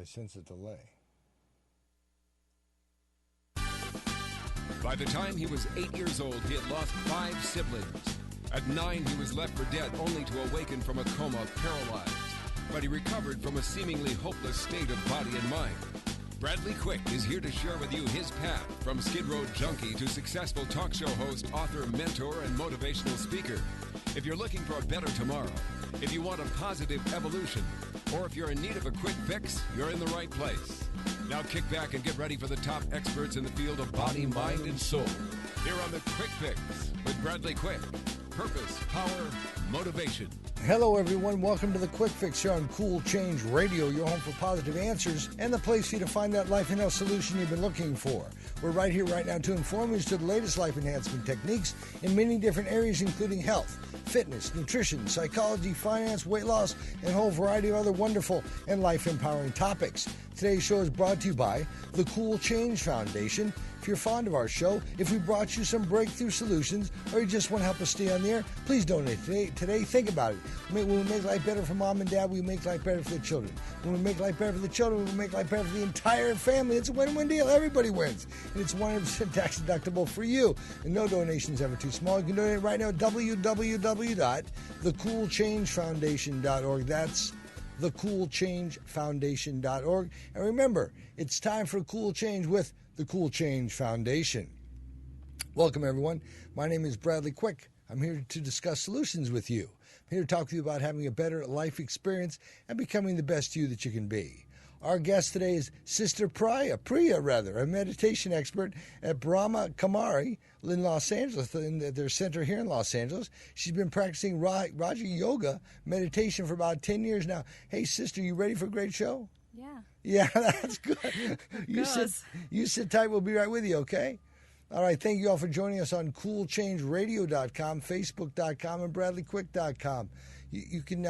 sense a delay. By the time he was 8 years old, he had lost 5 siblings. At 9, he was left for dead, only to awaken from a coma paralyzed. But he recovered from a seemingly hopeless state of body and mind. Bradley Quick is here to share with you his path from Skid Row junkie to successful talk show host, author, mentor, and motivational speaker. If you're looking for a better tomorrow, if you want a positive evolution, or if you're in need of a quick fix, you're in the right place. Now kick back and get ready for the top experts in the field of body, mind, and soul. Here on the Quick Fix with Bradley Quick. Purpose, power, motivation. Hello, everyone. Welcome to the Quick Fix here on Cool Change Radio, your home for positive answers and the place for you to find that life and health solution you've been looking for. We're right here right now to inform you as to the latest life enhancement techniques in many different areas, including health, fitness, nutrition, psychology, finance, weight loss, and a whole variety of other wonderful and life-empowering topics. Today's show is brought to you by the Cool Change Foundation. If you're fond of our show, if we brought you some breakthrough solutions, or you just want to help us stay on the air, please donate today. Think about it. When we make life better for mom and dad, we make life better for the children. When we make life better for the children, we make life better for the entire family. It's a win-win deal. Everybody wins. And it's 100% tax deductible for you. And no donation's ever too small. You can donate right now at www.thecoolchangefoundation.org. That's thecoolchangefoundation.org. And remember, it's time for cool change with the Cool Change Foundation. Welcome, everyone. My name is Bradley Quick. I'm here to discuss solutions with you. I'm here to talk with you about having a better life experience and becoming the best you that you can be. Our guest today is Sister Priya, a meditation expert at Brahma Kumaris in Los Angeles, in their center here in Los Angeles. She's been practicing Raja Yoga meditation for about 10 years now. Hey, sister, you ready for a great show? Yeah. Yeah, that's good. You sit tight. We'll be right with you, okay? All right, thank you all for joining us on coolchangeradio.com, facebook.com, and bradleyquick.com. You can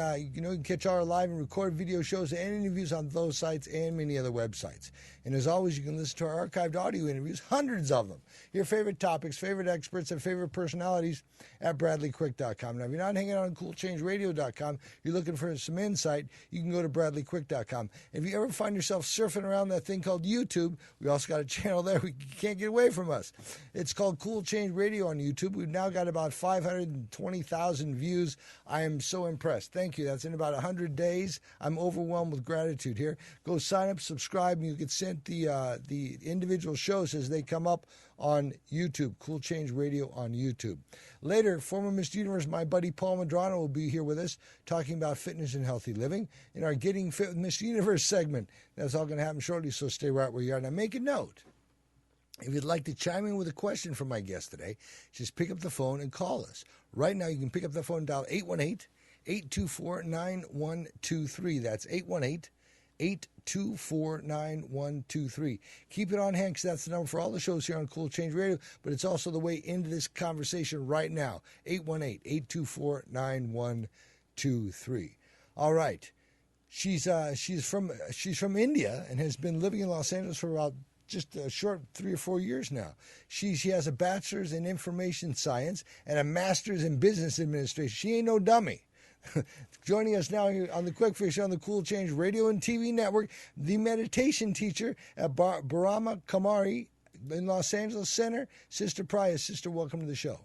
catch all our live and recorded video shows and interviews on those sites and many other websites. And as always, you can listen to our archived audio interviews, hundreds of them. Your favorite topics, favorite experts, and favorite personalities at bradleyquick.com. Now, if you're not hanging out on coolchangeradio.com, you're looking for some insight, you can go to bradleyquick.com. If you ever find yourself surfing around that thing called YouTube, we also got a channel there. You can't get away from us. It's called Cool Change Radio on YouTube. We've now got about 520,000 views. I am so impressed. Thank you. That's in about 100 days. I'm overwhelmed with gratitude here. Go sign up, subscribe, and you get sent the individual shows as they come up on YouTube, Cool Change Radio on YouTube. Later, former Miss Universe, my buddy Paul Madrano, will be here with us talking about fitness and healthy living in our Getting Fit with Miss Universe segment. That's all going to happen shortly, so stay right where you are. Now, make a note. If you'd like to chime in with a question from my guest today, just pick up the phone and call us. Right now, you can pick up the phone and dial 818-824-9123. That's 818-824-9123. Keep it on hand because that's the number for all the shows here on Cool Change Radio, but it's also the way into this conversation right now, 818-824-9123. All right. She's from India and has been living in Los Angeles for about just a short 3 or 4 years now. She has a bachelor's in information science and a master's in business administration. She ain't no dummy. Joining us now here on the Quick Fix on the Cool Change Radio and TV Network, the meditation teacher at Brahma Kumaris in Los Angeles Center, Sister Priya. Sister, welcome to the show.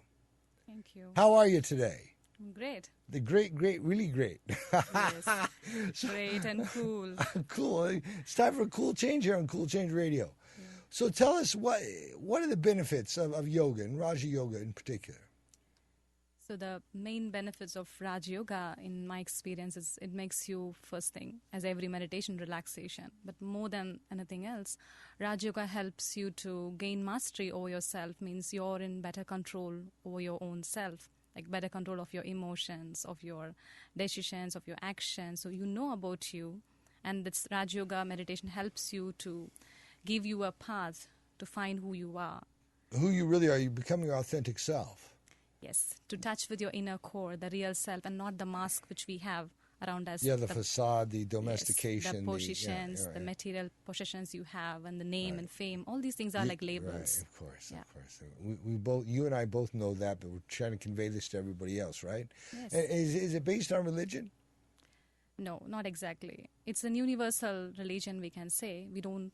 Thank you. How are you today? I'm great. The great, really great. Yes. Great and cool. Cool. It's time for a cool change here on Cool Change Radio. Yeah. So tell us, what are the benefits of yoga, and Raja Yoga in particular? So the main benefits of Raj Yoga, in my experience, is it makes you, first thing, as every meditation, relaxation. But more than anything else, Raj Yoga helps you to gain mastery over yourself, means you're in better control over your own self, like better control of your emotions, of your decisions, of your actions. So you know about you. And this Raj Yoga meditation helps you to give you a path to find who you are. Who you really are, you become your authentic self. Yes, to touch with your inner core, the real self, and not the mask which we have around us. Yeah, the facade, the domestication. Yes, the possessions, the material possessions you have, and the name and fame. All these things are like labels. Right, of course. We both, you and I both know that, but we're trying to convey this to everybody else, right? Yes. And is it based on religion? No, not exactly. It's an universal religion, we can say. We don't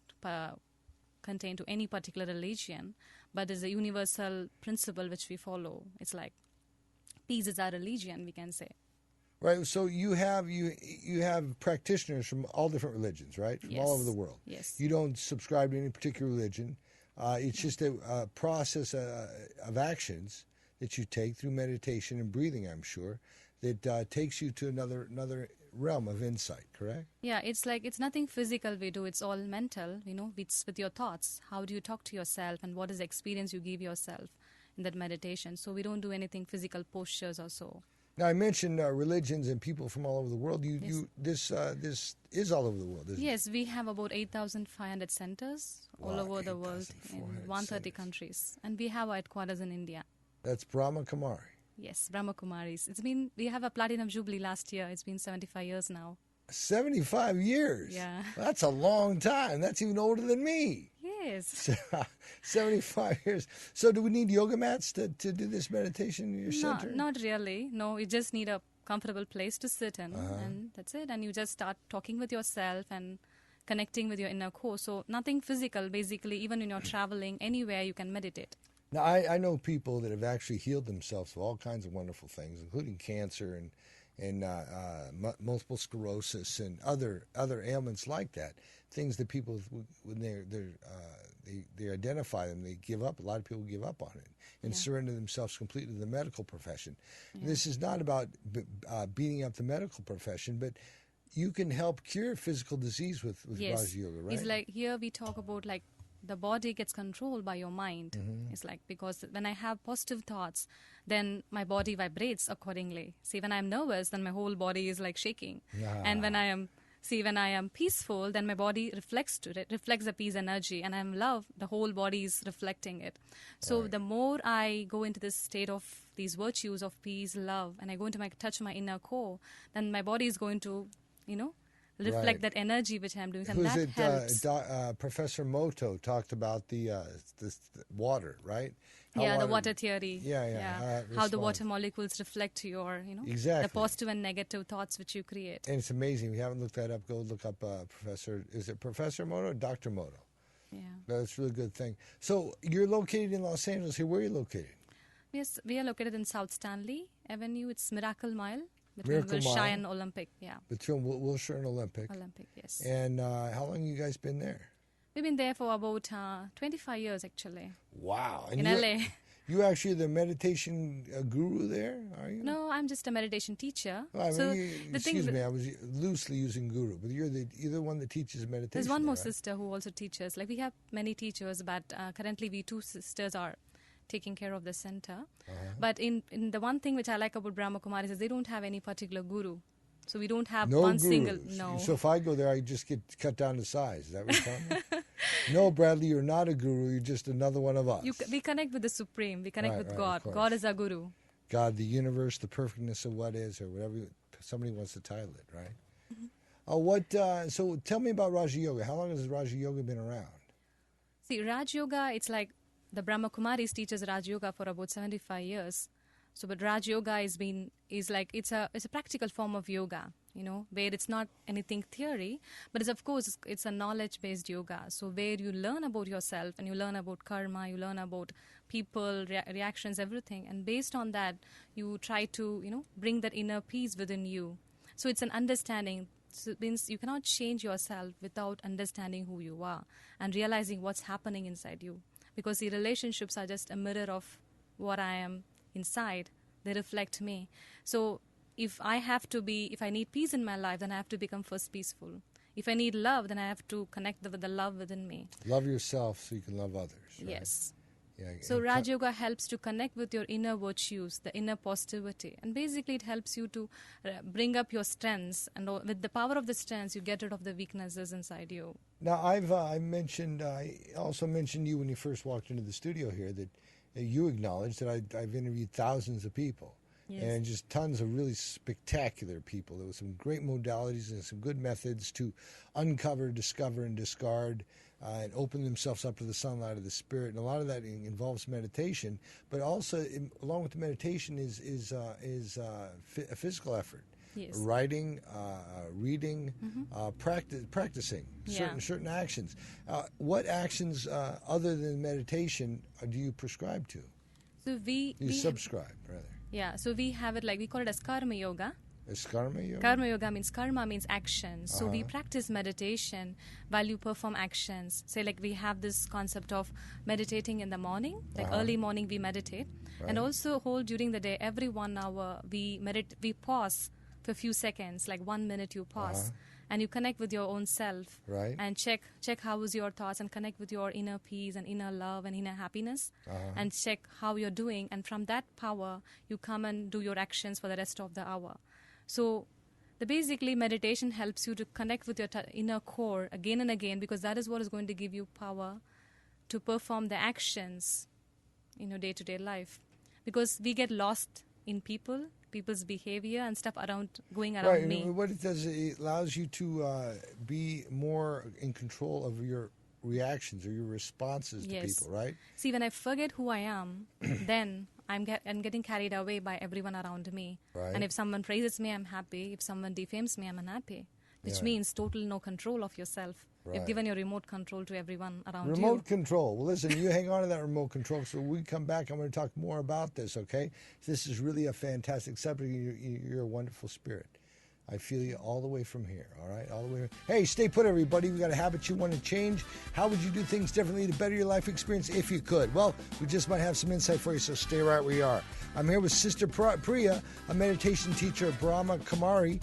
contain to any particular religion, but it's a universal principle which we follow. It's like peace is our religion, we can say. Right. So you have practitioners from all different religions, right? From all over the world. Yes. You don't subscribe to any particular religion. It's just a process of actions that you take through meditation and breathing, I'm sure, that takes you to another realm of insight, correct? Yeah, it's nothing physical we do. It's all mental, it's with your thoughts. How do you talk to yourself, and what is the experience you give yourself in that meditation? So we don't do anything physical postures or so. Now, I mentioned religions and people from all over the world. This is all over the world, isn't it? Yes, we have about 8,500 centers all over the world in 130 countries. And we have our headquarters in India. That's Brahma Kumaris. Yes, Brahma Kumaris. We have a platinum jubilee last year. It's been 75 years now. 75 years? Yeah. That's a long time. That's even older than me. Yes. 75 years. So do we need yoga mats to do this meditation in your center? Not really. No, you just need a comfortable place to sit in, and that's it. And you just start talking with yourself and connecting with your inner core. So nothing physical, basically. Even when you're traveling, anywhere you can meditate. Now, I know people that have actually healed themselves of all kinds of wonderful things, including cancer and multiple sclerosis and other ailments like that. Things that people, when they identify them, they give up. A lot of people give up on it and surrender themselves completely to the medical profession. Yeah. This is not about beating up the medical profession, but you can help cure physical disease with Raja Yoga, right? It's like here we talk about like the body gets controlled by your mind. Mm-hmm. It's like, because when I have positive thoughts, then my body vibrates accordingly. See, when I'm nervous, then my whole body is like shaking. And when I am peaceful, then my body reflects the peace energy. And I'm love, the whole body is reflecting it. So the more I go into this state of these virtues of peace, love, and I go into touch my inner core, then my body is going to, reflect that energy which I'm doing, and that helps. Professor Moto talked about the water, right? The water theory. How the responds. water molecules reflect your, exactly, the positive and negative thoughts which you create. And it's amazing. If you haven't looked that up, go look up Professor. Is it Professor Moto or Dr. Moto? Yeah, that's a really good thing. So you're located in Los Angeles. Here, where are you located? Yes, we are located in South Stanley Avenue. It's Miracle Mile. Between Wilshire and Olympic, Between Wilshire and Olympic. Olympic, yes. And how long have you guys been there? We've been there for about 25 years, actually. Wow. And in LA. You actually the meditation guru there, are you? No, I'm just a meditation teacher. Well, excuse me, I was loosely using guru, but you're the one that teaches meditation. There's one more sister who also teaches. Like, we have many teachers, but currently we two sisters are taking care of the center. But in the one thing which I like about Brahma Kumaris is they don't have any particular guru. So we don't have one gurus. single, no. So if I go there, I just get cut down to size. Is that what you're telling me? No, Bradley, you're not a guru. You're just another one of us. We connect with the Supreme. We connect with God. God is our guru. God, the universe, the perfectness of what is, or whatever somebody wants to title it, right? Mm-hmm. So tell me about Raja Yoga. How long has Raja Yoga been around? See, Raj Yoga, it's like the Brahma Kumaris teaches Raj Yoga for about 75 years. So, but Raj Yoga is it's a practical form of yoga, where it's not anything theory, but it's a knowledge-based yoga. So where you learn about yourself and you learn about karma, you learn about people, reactions, everything, and based on that, you try to bring that inner peace within you. So it's an understanding. So it means you cannot change yourself without understanding who you are and realizing what's happening inside you. Because the relationships are just a mirror of what I am inside. They reflect me. So if I need peace in my life, then I have to become first peaceful. If I need love, then I have to connect with the love within me. Love yourself so you can love others. Right? Yes. Yeah, so Raj Yoga helps to connect with your inner virtues, the inner positivity. And basically it helps you to bring up your strengths. And with the power of the strengths, you get rid of the weaknesses inside you. Now, I also mentioned you when you first walked into the studio here that you acknowledged that I've interviewed thousands of people. Yes. And just tons of really spectacular people. There were some great modalities and some good methods to uncover, discover, and discard and open themselves up to the sunlight of the spirit. And a lot of that involves meditation, but also along with the meditation is a physical effort. Yes. writing, reading, practicing certain actions. What actions other than meditation do you prescribe to? So we subscribe, rather. Yeah, so we have it like, we call it as karma yoga. Is karma yoga? Karma yoga means, karma means action. So we practice meditation while you perform actions. Say like we have this concept of meditating in the morning, like early morning we meditate. Right. And also whole during the day, every 1 hour we pause for a few seconds, like 1 minute you pause. And you connect with your own self. Right. And check how is your thoughts, and connect with your inner peace and inner love and inner happiness. And check how you're doing. And from that power, you come and do your actions for the rest of the hour. So basically meditation helps you to connect with your inner core again and again, because that is what is going to give you power to perform the actions in your day-to-day life. Because we get lost in people's behavior and stuff going around me. What it does, it allows you to be more in control of your reactions or your responses to people, right? See, when I forget who I am, then I'm getting carried away by everyone around me. Right. And if someone praises me, I'm happy. If someone defames me, I'm unhappy. Which means total no control of yourself. Right. You've given your remote control to everyone around you. Remote control. Well, listen, you hang on to that remote control. So when we come back, I'm going to talk more about this, okay? This is really a fantastic subject. You're a wonderful spirit. I feel you all the way from here, all right? All the way. Hey, stay put, everybody. We got a habit you want to change. How would you do things differently to better your life experience if you could? Well, we just might have some insight for you, so stay right where you are. I'm here with Sister Priya, a meditation teacher at Brahma Kumaris.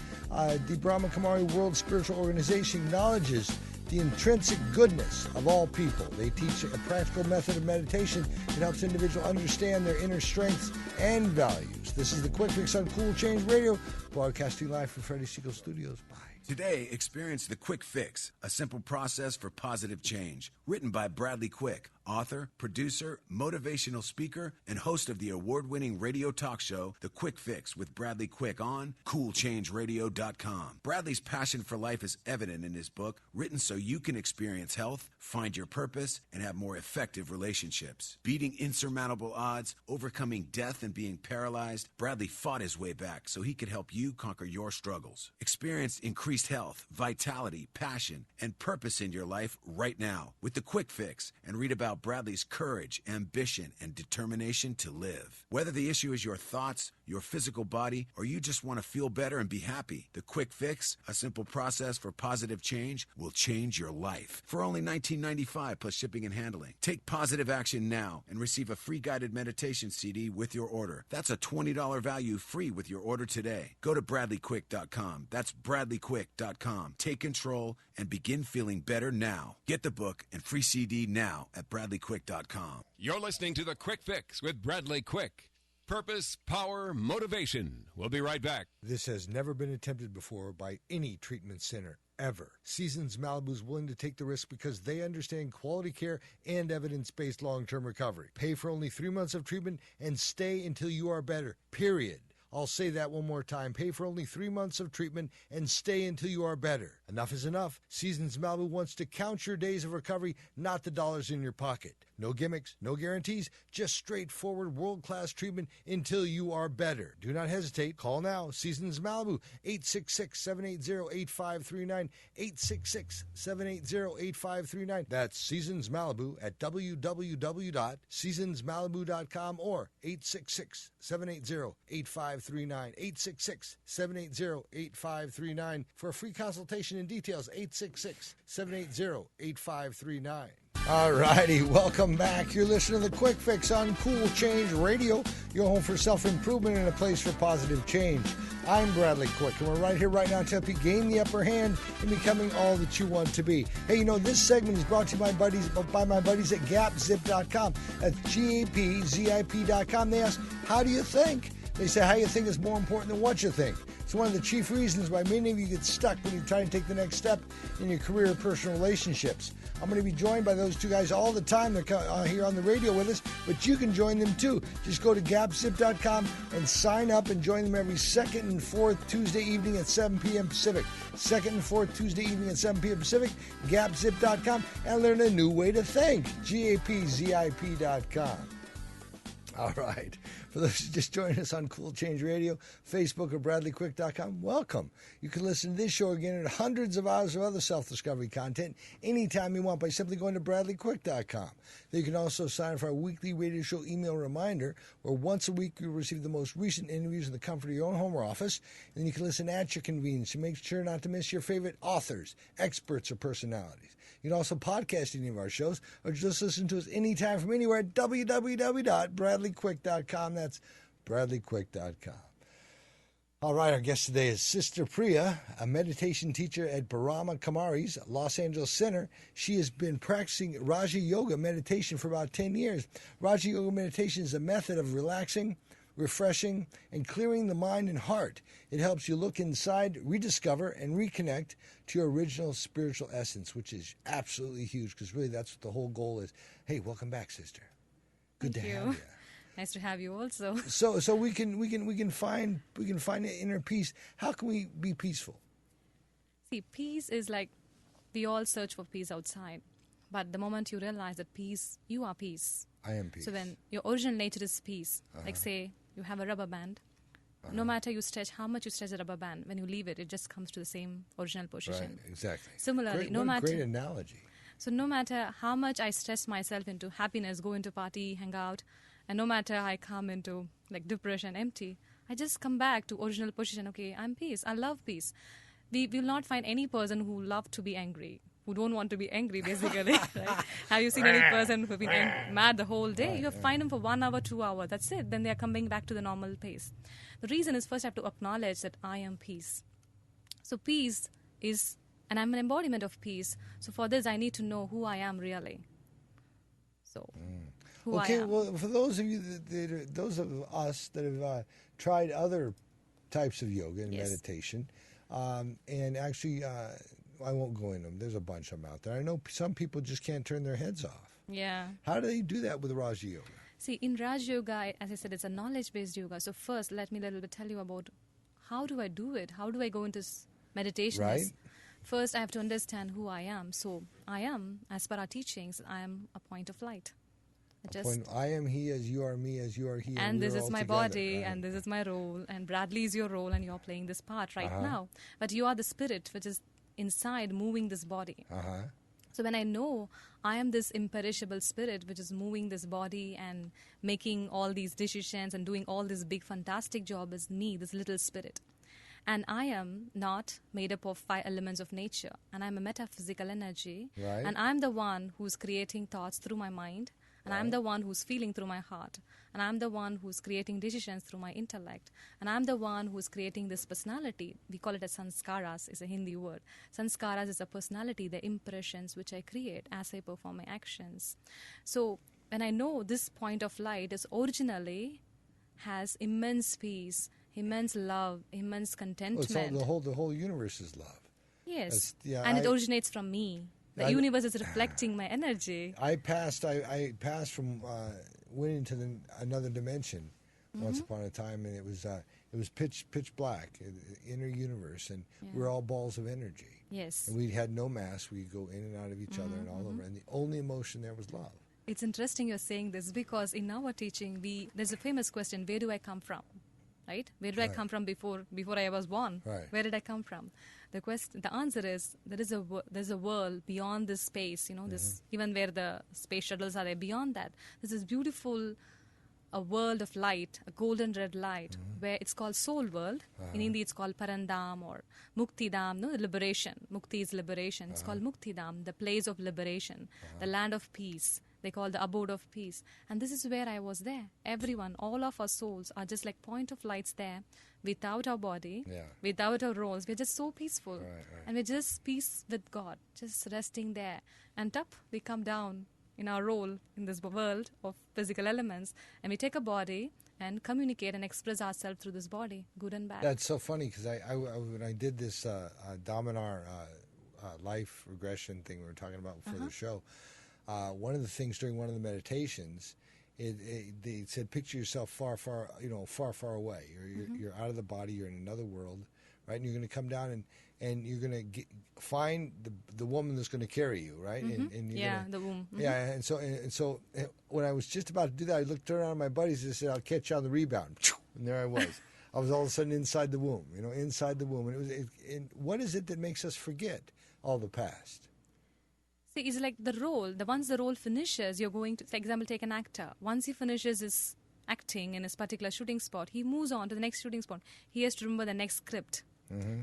The Brahma Kumaris World Spiritual Organization acknowledges the intrinsic goodness of all people. They teach a practical method of meditation that helps individuals understand their inner strengths and values. This is the Quick Fix on Cool Change Radio, broadcasting live from Freddie Siegel Studios. Bye. Today, experience the Quick Fix, a simple process for positive change. Written by Bradley Quick, author, producer, motivational speaker, and host of the award-winning radio talk show, The Quick Fix with Bradley Quick on CoolChangeRadio.com. Bradley's passion for life is evident in his book, written so you can experience health, find your purpose, and have more effective relationships. Beating insurmountable odds, overcoming death, and being paralyzed, Bradley fought his way back so he could help you conquer your struggles. Experience increased health, vitality, passion, and purpose in your life right now with The Quick Fix, and read about Bradley's courage, ambition, and determination to live. Whether the issue is your thoughts, your physical body, or you just want to feel better and be happy, The Quick Fix, a simple process for positive change, will change your life. For only $19.95 plus shipping and handling. Take positive action now and receive a free guided meditation CD with your order. That's a $20 value free with your order today. Go to BradleyQuick.com. That's BradleyQuick.com. Take control and begin feeling better now. Get the book and free CD now at BradleyQuick.com. You're listening to The Quick Fix with Bradley Quick. Purpose, power, motivation. We'll be right back. This has never been attempted before by any treatment center, ever. Seasons Malibu is willing to take the risk because they understand quality care and evidence-based long-term recovery. Pay for only 3 months of treatment and stay until you are better, period. I'll say that one more time. Pay for only 3 months of treatment and stay until you are better. Enough is enough. Seasons Malibu wants to count your days of recovery, not the dollars in your pocket. No gimmicks, no guarantees, just straightforward world-class treatment until you are better. Do not hesitate. Call now. Seasons Malibu, 866-780-8539, 866-780-8539. That's Seasons Malibu at www.seasonsmalibu.com or 866-780-8539, 866-780-8539. For a free consultation and details, 866-780-8539. All righty, welcome back. You're listening to The Quick Fix on Cool Change Radio, your home for self-improvement and a place for positive change. I'm Bradley Quick, and we're right here right now to help you gain the upper hand in becoming all that you want to be. Hey, you know, this segment is brought to you by my buddies at GapZip.com. That's GAPZIP.com. They ask, how do you think? They say how you think is more important than what you think. It's one of the chief reasons why many of you get stuck when you try to take the next step in your career or personal relationships. I'm going to be joined by those two guys all the time. They're here on the radio with us, but you can join them too. Just go to GapZip.com and sign up and join them every second and fourth Tuesday evening at 7 p.m. Pacific. Second and fourth Tuesday evening at 7 p.m. Pacific, GapZip.com, and learn a new way to think. GAPZIP.com. All right. For those who just joined us on Cool Change Radio, Facebook or BradleyQuick.com, welcome. You can listen to this show again and hundreds of hours of other self-discovery content anytime you want by simply going to BradleyQuick.com. There you can also sign up for our weekly radio show email reminder, where once a week you'll receive the most recent interviews in the comfort of your own home or office, and then you can listen at your convenience to make sure not to miss your favorite authors, experts, or personalities. You can also podcast any of our shows or just listen to us anytime from anywhere at www.bradleyquick.com. That's bradleyquick.com. All right, our guest today is Sister Priya, a meditation teacher at Brahma Kumaris, Los Angeles Center. She has been practicing Raja Yoga meditation for about 10 years. Raja Yoga meditation is a method of relaxing, refreshing, and clearing the mind and heart. It helps you look inside, rediscover, and reconnect to your original spiritual essence, which is absolutely huge, because really that's what the whole goal is. Hey, welcome back, sister. Good Thank to you. have you. Nice to have you also. So we can find the inner peace. How can we be peaceful? See, peace is like we all search for peace outside, but the moment you realize that peace, you are peace. I am peace. So when your original nature is peace, like say you have a rubber band, no matter you stretch, how much you stretch the rubber band, when you leave it, it just comes to the same original position. Right, exactly. Similarly, Great analogy. So no matter how much I stress myself into happiness, go into party, hang out, and no matter I come into like depression, empty, I just come back to original position. Okay, I'm peace. I love peace. We will not find any person who love to be angry, who don't want to be angry, basically. Right? Have you seen any person who've been mad the whole day? You find them for 1 hour, 2 hours. That's it. Then they are coming back to the normal pace. The reason is first I have to acknowledge that I am peace. So peace is, and I'm an embodiment of peace. So for this, I need to know who I am really. So who I am. Well, for those of you, those of us that have tried other types of yoga and meditation, and actually, I won't go into them. There's a bunch of them out there. I know some people just can't turn their heads off. Yeah. How do they do that with Raja Yoga? See, in Raj Yoga, as I said, it's a knowledge-based yoga. So first, let me a little bit tell you about how do I do it? How do I go into meditation? Right. First, I have to understand who I am. So I am, as per our teachings, I am a point of light. I am he as you are me as you are he. And this is my body, right? and this is my role, and Bradley is your role, and you're playing this part right now. But you are the spirit which is inside moving this body. So when I know I am this imperishable spirit which is moving this body and making all these decisions and doing all this big fantastic job as me, this little spirit. And I am not made up of 5 elements of nature. And I'm a metaphysical energy. Right. And I'm the one who's creating thoughts through my mind. And I'm the one who's feeling through my heart. And I'm the one who's creating decisions through my intellect. And I'm the one who's creating this personality. We call it as sanskaras, is a Hindi word. Sanskaras is a personality, the impressions which I create as I perform my actions. So when I know this point of light is originally has immense peace, immense love, immense contentment. Well, the whole universe is love. Yes. It originates from me. The universe is reflecting my energy. I passed from went into another dimension once upon a time, and it was pitch black, inner universe, and we're all balls of energy. Yes. And we had no mass. We go in and out of each other and all over, and the only emotion there was love. It's interesting you're saying this because in our teaching, there's a famous question: where do I come from? Right? Where did I come from before I was born? Right. Where did I come from? The answer is there's a world beyond this space. This even where the space shuttles are there. Beyond that, there's this beautiful a world of light, a golden red light, where it's called soul world. In Hindi, it's called Parandam or Muktidam. No, liberation. Mukti is liberation. It's called Muktidam, the place of liberation, the land of peace. They call the abode of peace. And this is where I was there. Everyone, all of our souls are just like point of lights there, without our body, without our roles. We're just so peaceful. And we're just peace with God, just resting there. And up, we come down in our role in this world of physical elements. And we take a body and communicate and express ourselves through this body, good and bad. That's so funny because I when I did this Dominar life regression thing we were talking about before the show, one of the things during one of the meditations, they said, picture yourself far away. You're out of the body. You're in another world, right? And you're going to come down and you're going to find the woman that's going to carry you, right? And the womb. Yeah, and so when I was just about to do that, I looked around at my buddies and said, "I'll catch you on the rebound," and there I was. I was all of a sudden inside the womb, inside the womb. And what is it that makes us forget all the past? See, it's like the role. Once the role finishes, you're going to, for example, take an actor. Once he finishes his acting in his particular shooting spot, he moves on to the next shooting spot. He has to remember the next script.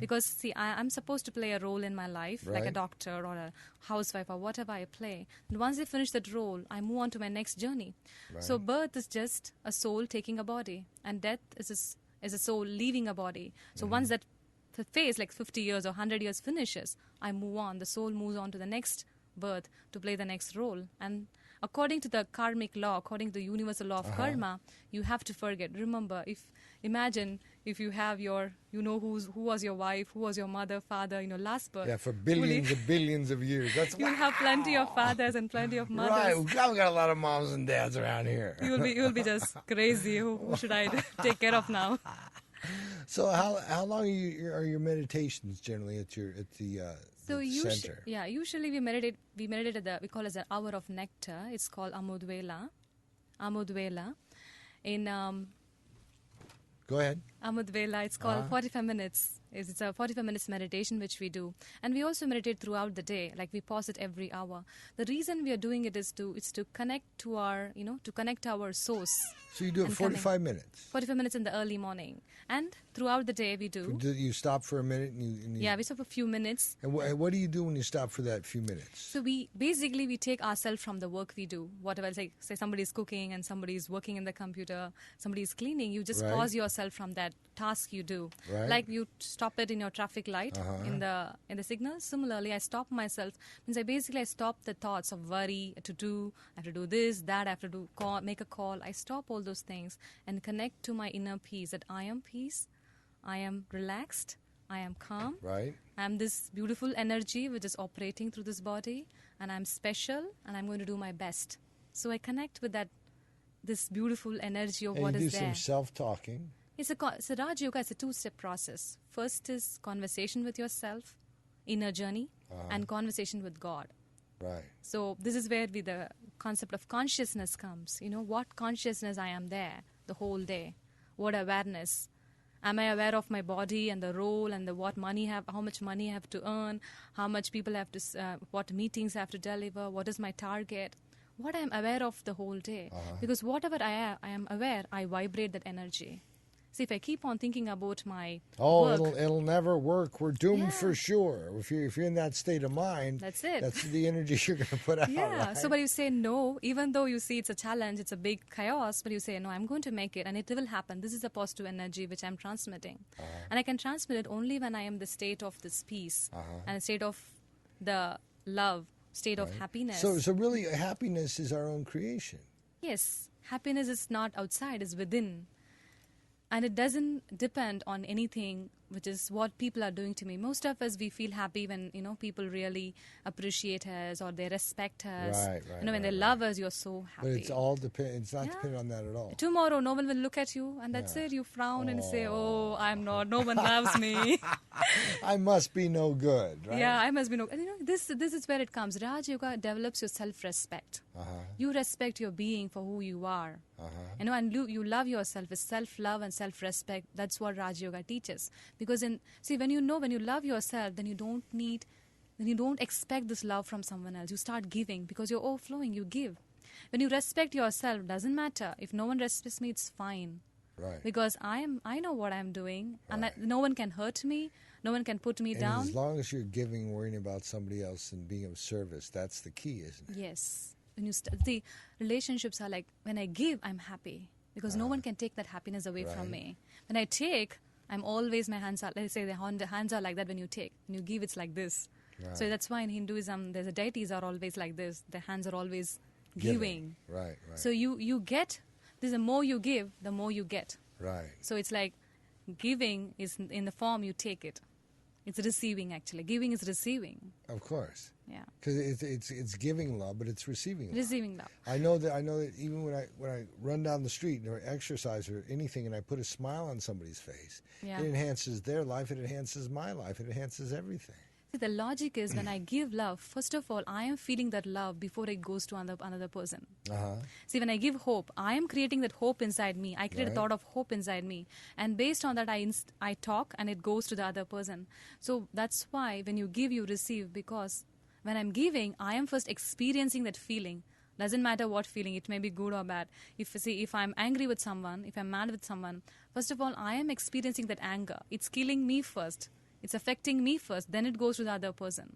Because, see, I'm supposed to play a role in my life, like a doctor or a housewife or whatever I play. And once I finish that role, I move on to my next journey. Right. So birth is just a soul taking a body, and death is a soul leaving a body. So once that phase, like 50 years or 100 years finishes, I move on. The soul moves on to the next birth to play the next role. And according to the karmic law, according to the universal law of karma, you have to forget. Remember, imagine if you have your, who was your wife, who was your mother, father, last birth. Yeah, for billions and billions of years. You'll have plenty of fathers and plenty of mothers. Right, we've got a lot of moms and dads around here. You'll be just crazy. Who should I take care of now? So how long are your meditations generally at the center? Usually we meditate at we call it the hour of nectar. It's called Amudvela. In Go ahead. Amudvela, it's called 45 minutes. It's a 45 minutes meditation which we do. And we also meditate throughout the day, like we pause it every hour. The reason we are doing it is to connect to our, to connect our source. So you do it 45 minutes? 45 minutes in the early morning. And throughout the day we do. Do you stop for a minute? Yeah, we stop a few minutes. And what do you do when you stop for that few minutes? So we take ourselves from the work we do. Whatever, say somebody's cooking and somebody's working in the computer, somebody's cleaning, you just pause yourself from that task you do. Right. Like you stop it in your traffic light in the signal. Similarly, I stop myself. Means I stop the thoughts of worry, I have to do this, that, I have to make a call. I stop all those things and connect to my inner peace, that I am peace, I am relaxed, I am calm. Right. I am this beautiful energy which is operating through this body, and I'm special, and I'm going to do my best. So I connect with this beautiful energy of what is there. And you do some self-talking. So Raj Yoga is a two-step process. First is conversation with yourself, inner journey, and conversation with God. Right. So this is where the concept of consciousness comes. What consciousness I am there the whole day. What awareness. Am I aware of my body and the role and how much money I have to earn, how much people have to, what meetings I have to deliver, what is my target. What I am aware of the whole day. Because whatever I am aware, I vibrate that energy. See, if I keep on thinking about my work, it'll never work. We're doomed for sure. If you're in that state of mind, that's it. That's the energy you're going to put out. Yeah. Right? So, but you say no, even though you see it's a challenge, it's a big chaos, but you say no, I'm going to make it, and it will happen. This is a positive energy which I'm transmitting, and I can transmit it only when I am the state of this peace and a state of the love, state of happiness. So really, happiness is our own creation. Yes, happiness is not outside; it's within. And it doesn't depend on anything, which is what people are doing to me. Most of us, we feel happy when, people really appreciate us or they respect us. Right. When they love us, you're so happy. But it's all it's not dependent on that at all. Tomorrow, no one will look at you, and that's it. You frown and say, oh, I'm not, no one loves me. I must be no good, right? Yeah, I must be no good. This is where it comes. Raj Yoga develops your self-respect. You respect your being for who you are. And you love yourself with self-love and self-respect. That's what Raj Yoga teaches. Because when you love yourself, then you don't expect this love from someone else. You start giving because you're overflowing. You give. When you respect yourself, doesn't matter. If no one respects me, it's fine. Right. Because I know what I'm doing, and no one can hurt me. No one can put me down. As long as you're giving, worrying about somebody else and being of service, that's the key, isn't it? Yes. When the relationships are like, when I give, I'm happy because no one can take that happiness away from me. When I take, I'm always, my hands are, let's say the hands are like that when you take. When you give, it's like this. Right. So that's why in Hinduism, the deities are always like this. The hands are always giving. Right. So you get, the more you give, the more you get. Right. So it's like giving is in the form you take it. It's receiving, actually. Giving is receiving. Of course. Yeah. Because it's giving love, but it's receiving love. Receiving love. I know that even when I run down the street or exercise or anything and I put a smile on somebody's face, Yeah. it enhances their life, it enhances my life, it enhances everything. See, the logic is when I give love, first of all, I am feeling that love before it goes to another person. Uh-huh. See, when I give hope, I am creating that hope inside me. I create a thought of hope inside me. And based on that, I talk and it goes to the other person. So that's why when you give, you receive. Because when I'm giving, I am first experiencing that feeling. Doesn't matter what feeling, it may be good or bad. If I'm angry with someone, if I'm mad with someone, first of all, I am experiencing that anger. It's killing me first. It's affecting me first, then it goes to the other person.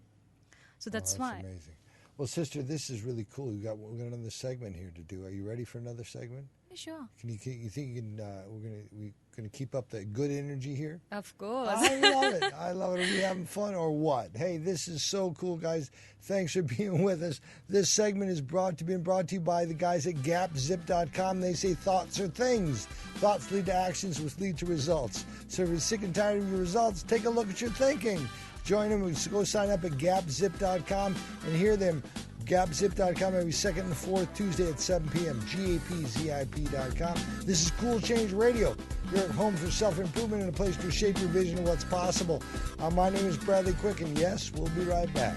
So that's why. Amazing. Well, sister, this is really cool. We've got another segment here to do. Are you ready for another segment? Yeah, sure. You think you can? We're gonna keep up the good energy here. Of course. I love it. I love it. Are we having fun or what? Hey, this is so cool, guys. Thanks for being with us. This segment is brought to you by the guys at GapZip.com. They say thoughts are things. Thoughts lead to actions, which lead to results. So if you're sick and tired of your results, take a look at your thinking. Join them. Go sign up at GapZip.com and hear them. GapZip.com every second and fourth Tuesday at 7 p.m. GAPZIP.com. This is Cool Change Radio. You're at home for self-improvement and a place to shape your vision of what's possible. My name is Bradley Quick, and yes, we'll be right back.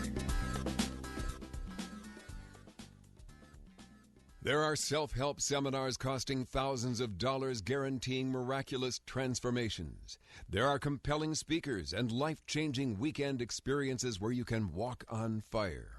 There are self-help seminars costing thousands of dollars guaranteeing miraculous transformations. There are compelling speakers and life-changing weekend experiences where you can walk on fire.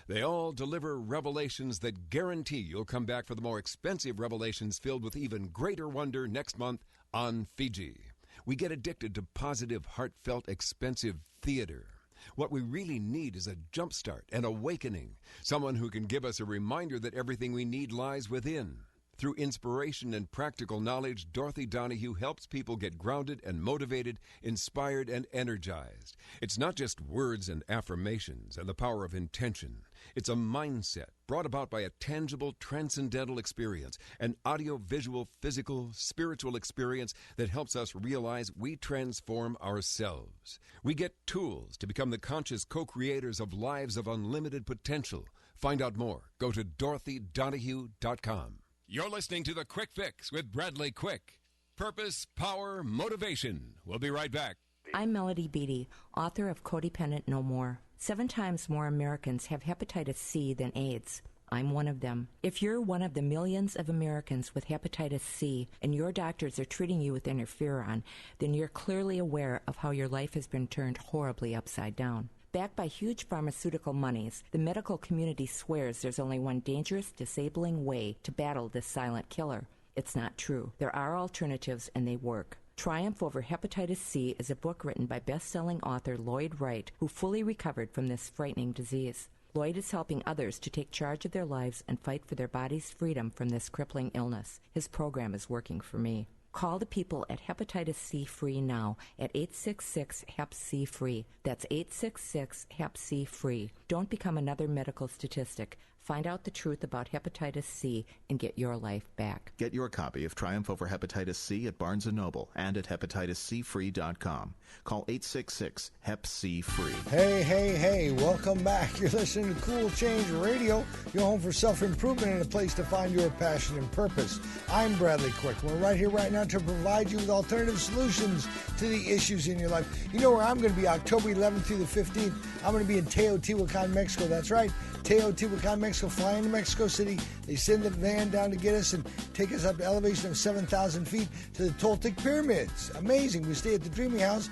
They all deliver revelations that guarantee you'll come back for the more expensive revelations filled with even greater wonder next month on Fiji. We get addicted to positive, heartfelt, expensive theater. What we really need is a jumpstart, an awakening, someone who can give us a reminder that everything we need lies within. Through inspiration and practical knowledge, Dorothy Donahue helps people get grounded and motivated, inspired and energized. It's not just words and affirmations and the power of intention. It's a mindset brought about by a tangible, transcendental experience, an audio-visual, physical, spiritual experience that helps us realize we transform ourselves. We get tools to become the conscious co-creators of lives of unlimited potential. Find out more. Go to DorothyDonahue.com. You're listening to The Quick Fix with Bradley Quick. Purpose, power, motivation. We'll be right back. I'm Melody Beattie, author of Codependent No More. 7 times more Americans have hepatitis C than AIDS. I'm one of them. If you're one of the millions of Americans with hepatitis C and your doctors are treating you with interferon, then you're clearly aware of how your life has been turned horribly upside down. Backed by huge pharmaceutical monies, the medical community swears there's only one dangerous, disabling way to battle this silent killer. It's not true. There are alternatives, and they work. Triumph Over Hepatitis C is a book written by best-selling author Lloyd Wright, who fully recovered from this frightening disease. Lloyd is helping others to take charge of their lives and fight for their body's freedom from this crippling illness. His program is working for me. Call the people at Hepatitis C Free now at 866-HEP-C-FREE. That's 866-HEP-C-FREE. Don't become another medical statistic. Find out the truth about hepatitis C and get your life back. Get your copy of Triumph Over Hepatitis C at Barnes & Noble and at hepatitiscfree.com. Call 866-HEP-C-FREE. Hey, welcome back. You're listening to Cool Change Radio, your home for self-improvement and a place to find your passion and purpose. I'm Bradley Quick. We're right here right now to provide you with alternative solutions to the issues in your life. You know where I'm going to be October 11th through the 15th? I'm going to be in Teotihuacan, Mexico. That's right. Teotihuacan, Mexico, fly into Mexico City. They send the van down to get us and take us up to elevation of 7,000 feet to the Toltec Pyramids. Amazing. We stay at the Dreaming House.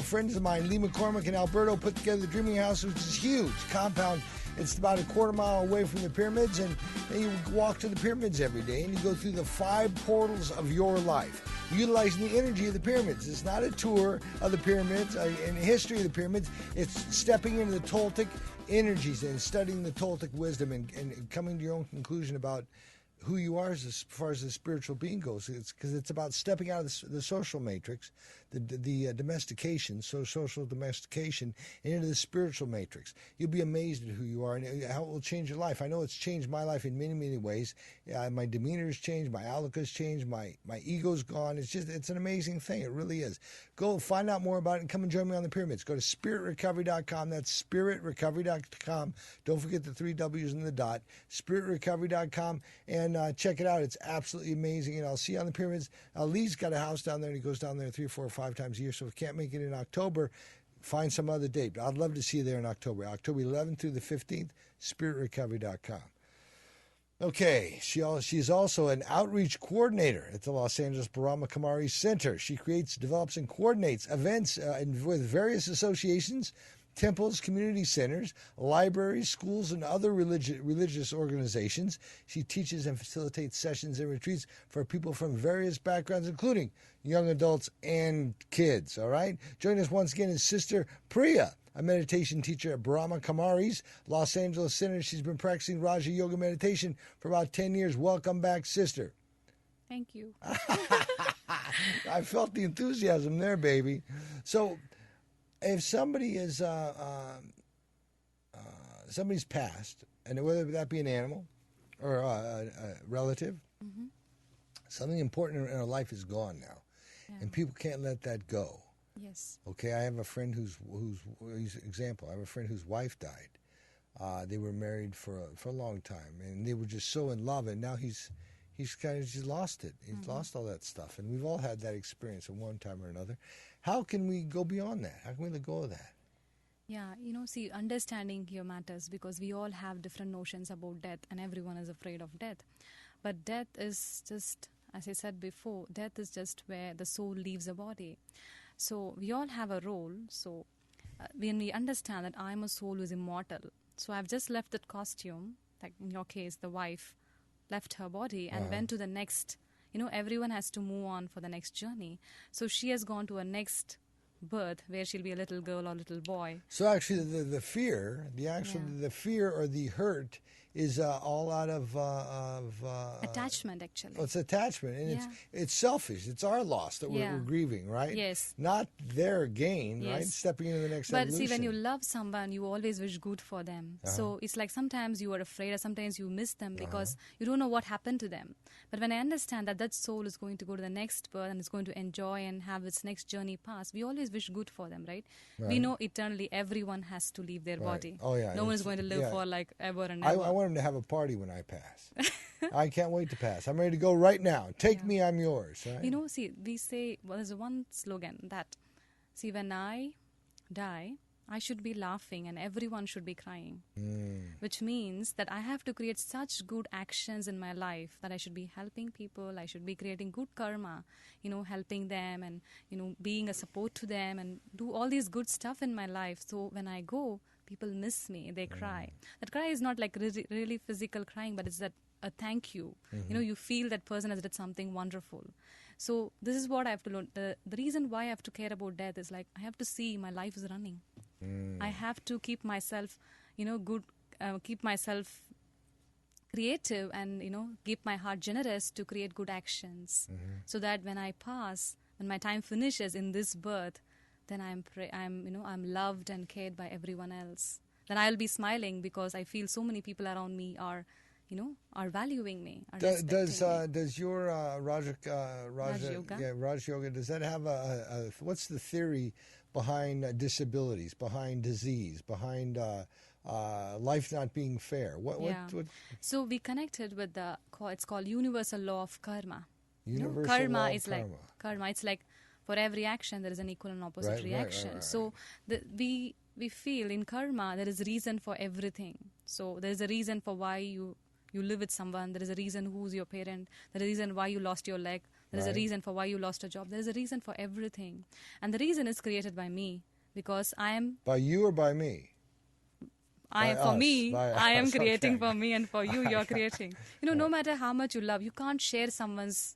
Friends of mine, Lee McCormick and Alberto, put together the Dreaming House, which is huge. Compound. It's about a quarter mile away from the pyramids, and then you walk to the pyramids every day, and you go through the 5 portals of your life, utilizing the energy of the pyramids. It's not a tour of the pyramids and the history of the pyramids. It's stepping into the Toltec energies and studying the Toltec wisdom and coming to your own conclusion about who you are as far as the spiritual being goes. It's because it's about stepping out of the social matrix, the domestication, social domestication, and into the spiritual matrix. You'll be amazed at who you are and how it will change your life. I know it's changed my life in many, many ways. My demeanor has changed. My outlook has changed. My ego's gone. It's an amazing thing. It really is. Go find out more about it and come and join me on the pyramids. Go to spiritrecovery.com. That's spiritrecovery.com. Don't forget the 3 W's and the dot. Spiritrecovery.com and check it out. It's absolutely amazing. And I'll see you on the pyramids. Lee's got a house down there and he goes down there 3 or 4 or 5 times a year. So if you can't make it in October, find some other date. I'd love to see you there in October. October 11th through the 15th, spiritrecovery.com. Okay, she's also an outreach coordinator at the Los Angeles Brahma Kumaris Center. She creates, develops, and coordinates events with various associations, temples, community centers, libraries, schools, and other religious organizations. She teaches and facilitates sessions and retreats for people from various backgrounds, including young adults and kids, all right? Joining us once again is Sister Priya, a meditation teacher at Brahma Kumaris, Los Angeles Center. She's been practicing Raja Yoga meditation for about 10 years. Welcome back, Sister. Thank you. I felt the enthusiasm there, baby. So, if somebody is somebody's passed, and whether that be an animal or a relative, something important in our life is gone now, and people can't let that go. Yes. Okay, I have a friend whose example. I have a friend whose wife died. They were married for a long time, and they were just so in love. And now he's kind of just lost it. He's lost all that stuff, and we've all had that experience at one time or another. How can we go beyond that? How can we let go of that? Yeah, see, understanding here matters because we all have different notions about death, and everyone is afraid of death. But death is just, as I said before, death is just where the soul leaves a body. So we all have a role. So when we understand that I'm a soul who is immortal, so I've just left that costume, like in your case, the wife left her body and went to the next, everyone has to move on for the next journey. So she has gone to a next birth where she'll be a little girl or little boy. So actually the fear, the fear or the hurt is all out of attachment, actually. Well, it's attachment, and it's selfish. It's our loss that we're grieving, right? Yes. Not their gain, right? Stepping into the next evolution. But see, when you love someone, you always wish good for them. So it's like sometimes you are afraid or sometimes you miss them because you don't know what happened to them. But when I understand that soul is going to go to the next birth and is going to enjoy and have its next journey pass, we always wish good for them, right? We know eternally everyone has to leave their body. Oh, yeah. No one is going to live for like ever and ever. I want him to have a party when I pass. I can't wait to pass. I'm ready to go right now. Take me, I'm yours. Right? See, we say, there's one slogan that, see, when I die, I should be laughing and everyone should be crying. Which means that I have to create such good actions in my life that I should be helping people, I should be creating good karma, helping them and, being a support to them and do all these good stuff in my life. So when I go, people miss me, they cry. That cry is not like really physical crying, but it's that a thank you. You feel that person has did something wonderful. So this is what I have to learn. The reason why I have to care about death is like I have to see my life is running. I have to keep myself, good, keep myself creative and, keep my heart generous to create good actions. So that when I pass, when my time finishes in this birth, then I'm loved and cared by everyone else. Then I'll be smiling because I feel so many people around me are valuing me. Does your Raj Yoga? Yeah, Raj Yoga. Does that have what's the theory behind disabilities, behind disease, behind life not being fair? What? So we connected with it's called universal law of karma. Universal karma law of is like karma. It's like for every action there is an equal and opposite reaction. Right. So we feel in karma there is a reason for everything. So there is a reason for why you live with someone. There is a reason who's your parent. There is a reason why you lost your leg. There is a reason for why you lost a job. There is a reason for everything. And the reason is created by me because I am... By you or by me? I am creating for me and for you, you're creating. No matter how much you love, you can't share someone's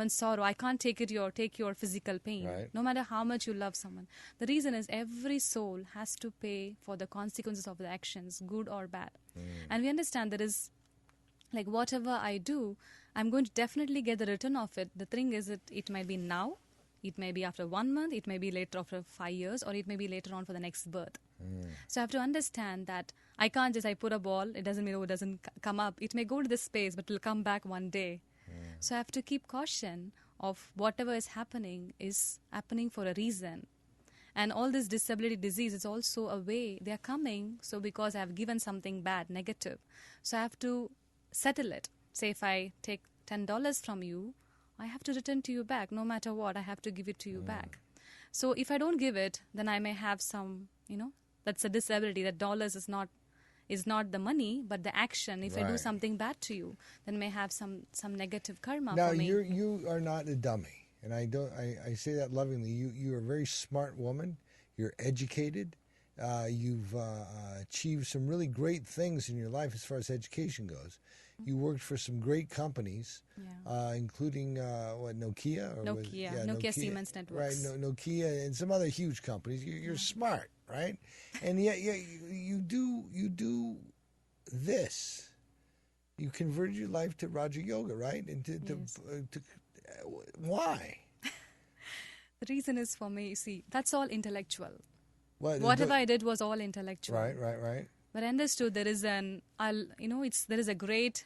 sorrow. I can't take your physical pain. Right. No matter how much you love someone. The reason is every soul has to pay for the consequences of the actions, good or bad. And we understand there is... Like whatever I do, I'm going to definitely get the return of it. The thing is, it might be now, It may be after 1 month, it may be later after 5 years, or it may be later on for the next birth. So I have to understand that I can't just, I put a ball, it doesn't mean it doesn't come up. It may go to this space, but it will come back one day. So I have to keep caution of whatever is happening for a reason. And all this disability disease is also a way they are coming. So because I have given something bad, negative, so I have to settle it. Say if I take $10 from you, I have to return to you back. No matter what, I have to give it to you back. So if I don't give it, then I may have some, that's a disability. That dollars is not the money, but the action. If I do something bad to you, then may have some negative karma for me. Now, you are not a dummy. And I say that lovingly. You are a very smart woman. You're educated. You've achieved some really great things in your life as far as education goes. You worked for some great companies, including Nokia? Nokia Siemens Networks. Right, Nokia and some other huge companies. You're smart, right? And yet you do this. You converted your life to Raja Yoga, right? And why? The reason is for me, you see, that's all intellectual. Whatever I did was all intellectual. Right. But I understood there is there is a great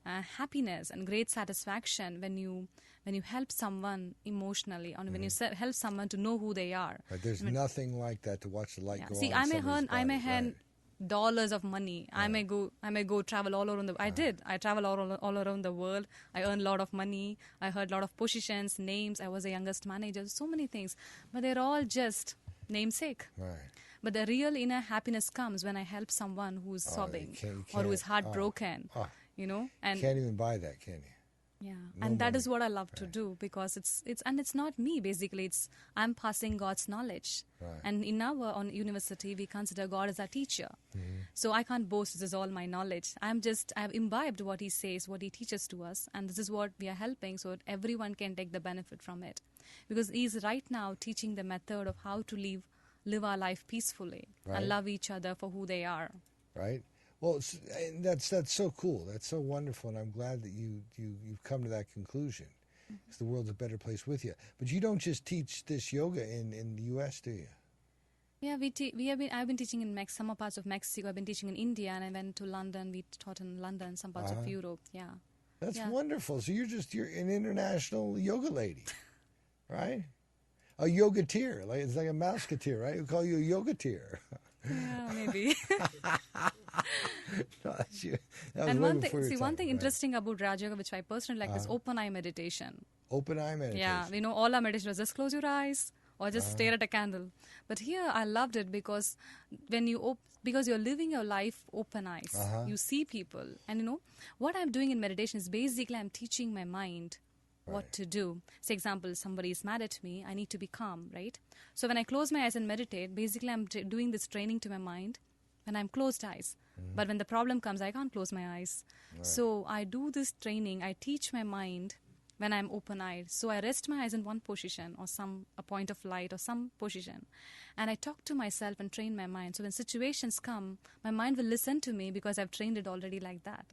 happiness and great satisfaction when you help someone emotionally, or when you help someone to know who they are. But there's nothing like that to watch the light go on. See, I may earn dollars of money. I may go travel all around I travel all around the world. I earn a lot of money. I heard a lot of positions, names. I was the youngest manager. So many things, but they're all just namesake. Right. But the real inner happiness comes when I help someone who's sobbing or who is heartbroken. And can't even buy that, can you? Yeah, and that is what I love to do, because it's not me, basically. I'm passing God's knowledge. Right. And in our university, we consider God as our teacher. So I can't boast this is all my knowledge. I've imbibed what He says, what He teaches to us, and this is what we are helping, so that everyone can take the benefit from it. Because He's right now teaching the method of how to live our life peacefully and love each other for who they are. Right. Well, that's so cool. That's so wonderful, and I'm glad that you've come to that conclusion. Because the world's a better place with you. But you don't just teach this yoga in the U.S., do you? Yeah, I've been teaching in some parts of Mexico. I've been teaching in India, and I went to London. We taught in London, some parts of Europe. Yeah. That's wonderful. So you're an international yoga lady, right? A yogateer, it's like a mouseketeer, right? We call you a yogateer. Yeah, maybe. No, that's you. That was and one thing interesting about Raja Yoga, which I personally like, is open eye meditation. Open eye meditation. Yeah, all our meditation was just close your eyes or just stare at a candle. But here I loved it because because you're living your life open eyes. You see people, and what I'm doing in meditation is basically I'm teaching my mind what to do. Say, example, somebody is mad at me, I need to be calm, right? So when I close my eyes and meditate, basically I'm doing this training to my mind when I'm closed eyes. But when the problem comes, I can't close my eyes. Right. So I do this training, I teach my mind when I'm open-eyed. So I rest my eyes in one position or a point of light or some position. And I talk to myself and train my mind. So when situations come, my mind will listen to me because I've trained it already like that.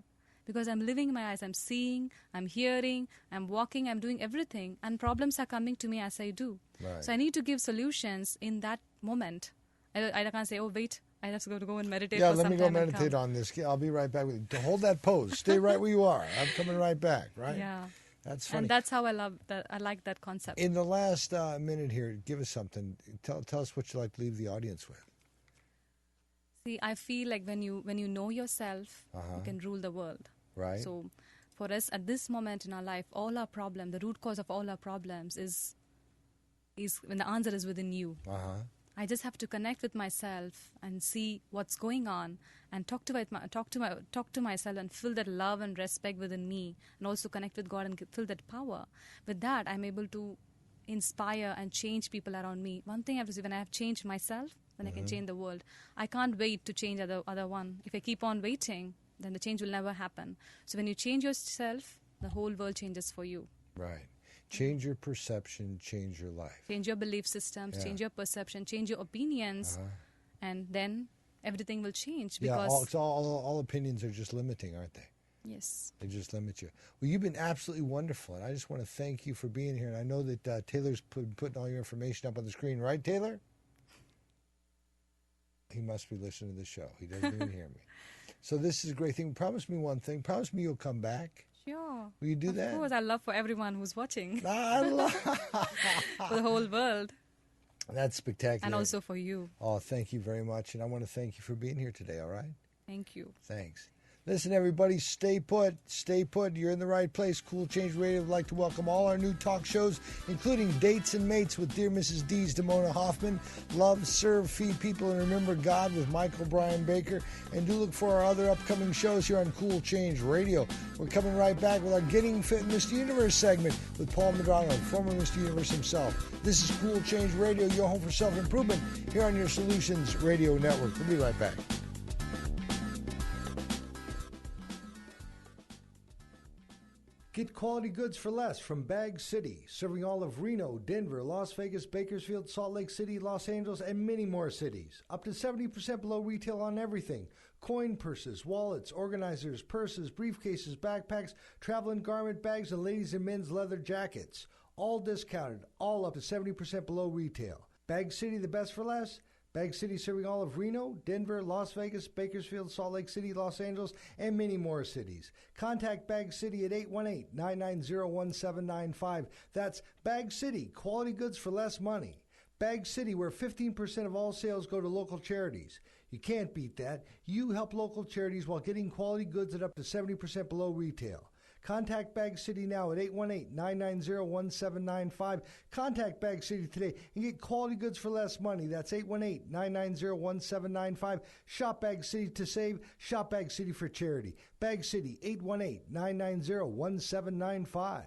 Because I'm living my eyes, I'm seeing, I'm hearing, I'm walking, I'm doing everything. And problems are coming to me as I do. Right. So I need to give solutions in that moment. I can't say, oh, wait, I have to go and meditate for some time. Yeah, let me go meditate on this. I'll be right back with you. Hold that pose. Stay right where you are. I'm coming right back, right? Yeah. That's funny. And that's how I love that. I like that concept. In the last minute here, give us something. Tell us what you'd like to leave the audience with. See, I feel like when you know yourself, you can rule the world. Right. So for us at this moment in our life, all our problem, the root cause of all our problems is when the answer is within you. I just have to connect with myself and see what's going on, and talk to myself and feel that love and respect within me, and also connect with God and feel that power. With that, I'm able to inspire and change people around me. One thing I have to say, when I have changed myself, then I can change the world. I can't wait to change other one. If I keep on waiting, then the change will never happen. So when you change yourself, the whole world changes for you. Right. Change your perception, change your life. Change your belief systems, change your perception, change your opinions, and then everything will change. Because all opinions are just limiting, aren't they? Yes. They just limit you. Well, you've been absolutely wonderful, and I just want to thank you for being here. And I know that Taylor's putting all your information up on the screen, right, Taylor? He must be listening to the show. He doesn't even hear me. So this is a great thing. Promise me one thing. Promise me you'll come back. Sure. Will you do that? Of course, I love for everyone who's watching. I love For the whole world. That's spectacular. And also for you. Oh, thank you very much. And I want to thank you for being here today, all right? Thank you. Thanks. Listen, everybody, stay put. Stay put. You're in the right place. Cool Change Radio would like to welcome all our new talk shows, including Dates and Mates with Dear Mrs. D's Damona Hoffman, Love, Serve, Feed People, and Remember God with Michael Brian Baker. And do look for our other upcoming shows here on Cool Change Radio. We're coming right back with our Getting Fit Mr. Universe segment with Paul Medrano, former Mr. Universe himself. This is Cool Change Radio, your home for self-improvement, here on your Solutions Radio Network. We'll be right back. Get quality goods for less from Bag City, serving all of Reno, Denver, Las Vegas, Bakersfield, Salt Lake City, Los Angeles, and many more cities. Up to 70% below retail on everything. Coin purses, wallets, organizers, purses, briefcases, backpacks, travel and garment bags, and ladies' and men's leather jackets. All discounted, all up to 70% below retail. Bag City, the best for less? Bag City serving all of Reno, Denver, Las Vegas, Bakersfield, Salt Lake City, Los Angeles, and many more cities. Contact Bag City at 818-990-1795. That's Bag City, quality goods for less money. Bag City, where 15% of all sales go to local charities. You can't beat that. You help local charities while getting quality goods at up to 70% below retail. Contact Bag City now at 818-990-1795. Contact Bag City today and get quality goods for less money. That's 818-990-1795. Shop Bag City to save. Shop Bag City for charity. Bag City, 818-990-1795.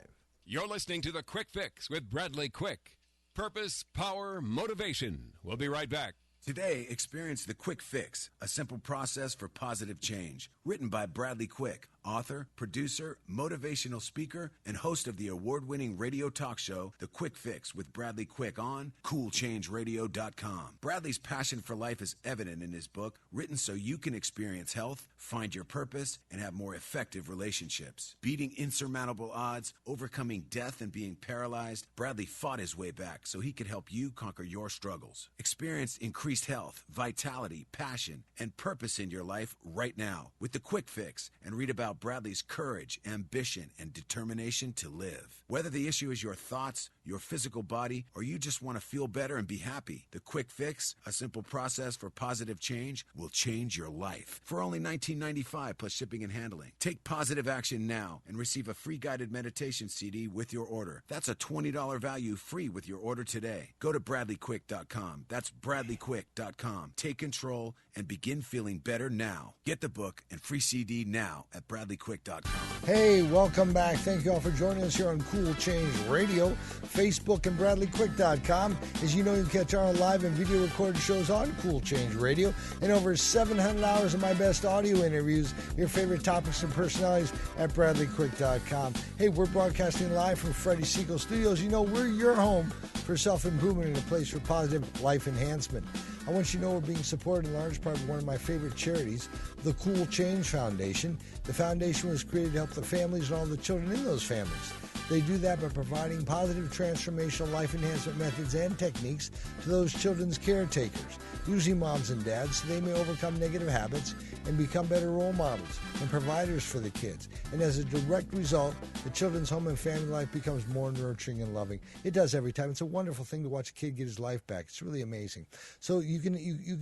You're listening to The Quick Fix with Bradley Quick. Purpose, power, motivation. We'll be right back. Today, experience The Quick Fix, a simple process for positive change. Written by Bradley Quick, author, producer, motivational speaker, and host of the award-winning radio talk show, The Quick Fix with Bradley Quick on CoolChangeRadio.com. Bradley's passion for life is evident in his book, written so you can experience health, find your purpose, and have more effective relationships. Beating insurmountable odds, overcoming death, and being paralyzed, Bradley fought his way back so he could help you conquer your struggles. Experience increased health, vitality, passion, and purpose in your life right now with The Quick Fix, and read about Bradley's courage, ambition, and determination to live. Whether the issue is your thoughts, your physical body, or you just want to feel better and be happy, The Quick Fix, a simple process for positive change, will change your life. For only $19.95 plus shipping and handling. Take positive action now and receive a free guided meditation CD with your order. That's a $20 value free with your order today. Go to BradleyQuick.com. That's BradleyQuick.com. Take control and begin feeling better now. Get the book and free CD now at BradleyQuick.com. Hey, welcome back. Thank you all for joining us here on Cool Change Radio, Facebook, and BradleyQuick.com. As you know, you can catch our live and video recorded shows on Cool Change Radio and over 700 hours of my best audio interviews, your favorite topics and personalities at BradleyQuick.com. Hey, we're broadcasting live from Freddie Siegel Studios. You know, we're your home for self-improvement and a place for positive life enhancement. I want you to know we're being supported in large part by one of my favorite charities, the Cool Change Foundation. The foundation was created to help the families and all the children in those families. They do that by providing positive transformational life enhancement methods and techniques to those children's caretakers, usually moms and dads, so they may overcome negative habits and become better role models and providers for the kids. And as a direct result, the children's home and family life becomes more nurturing and loving. It does every time. It's a wonderful thing to watch a kid get his life back. It's really amazing. So you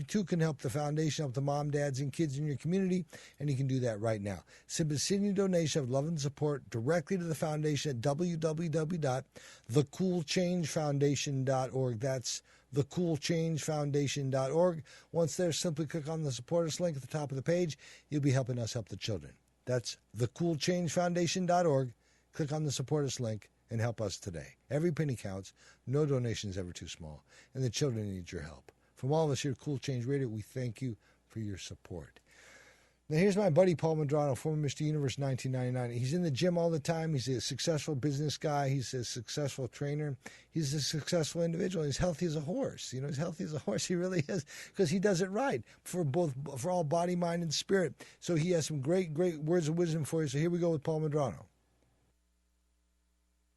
too can help the foundation, help the mom, dads, and kids in your community, and you can do that right now. Simply send your donation of love and support directly to the foundation at www.thecoolchangefoundation.org. That's thecoolchangefoundation.org. Once there, simply click on the Support Us link at the top of the page. You'll be helping us help the children. That's thecoolchangefoundation.org. Click on the Support Us link and help us today. Every penny counts. No donation is ever too small. And the children need your help. From all of us here at Cool Change Radio, we thank you for your support. Now, here's my buddy Paul Medrano, former Mr. Universe 1999. He's in the gym all the time. He's a successful business guy. He's a successful trainer. He's a successful individual. He's healthy as a horse. He's healthy as a horse. He really is, because he does it right for all body, mind, and spirit. So he has some great words of wisdom for you. So here we go with Paul Medrano.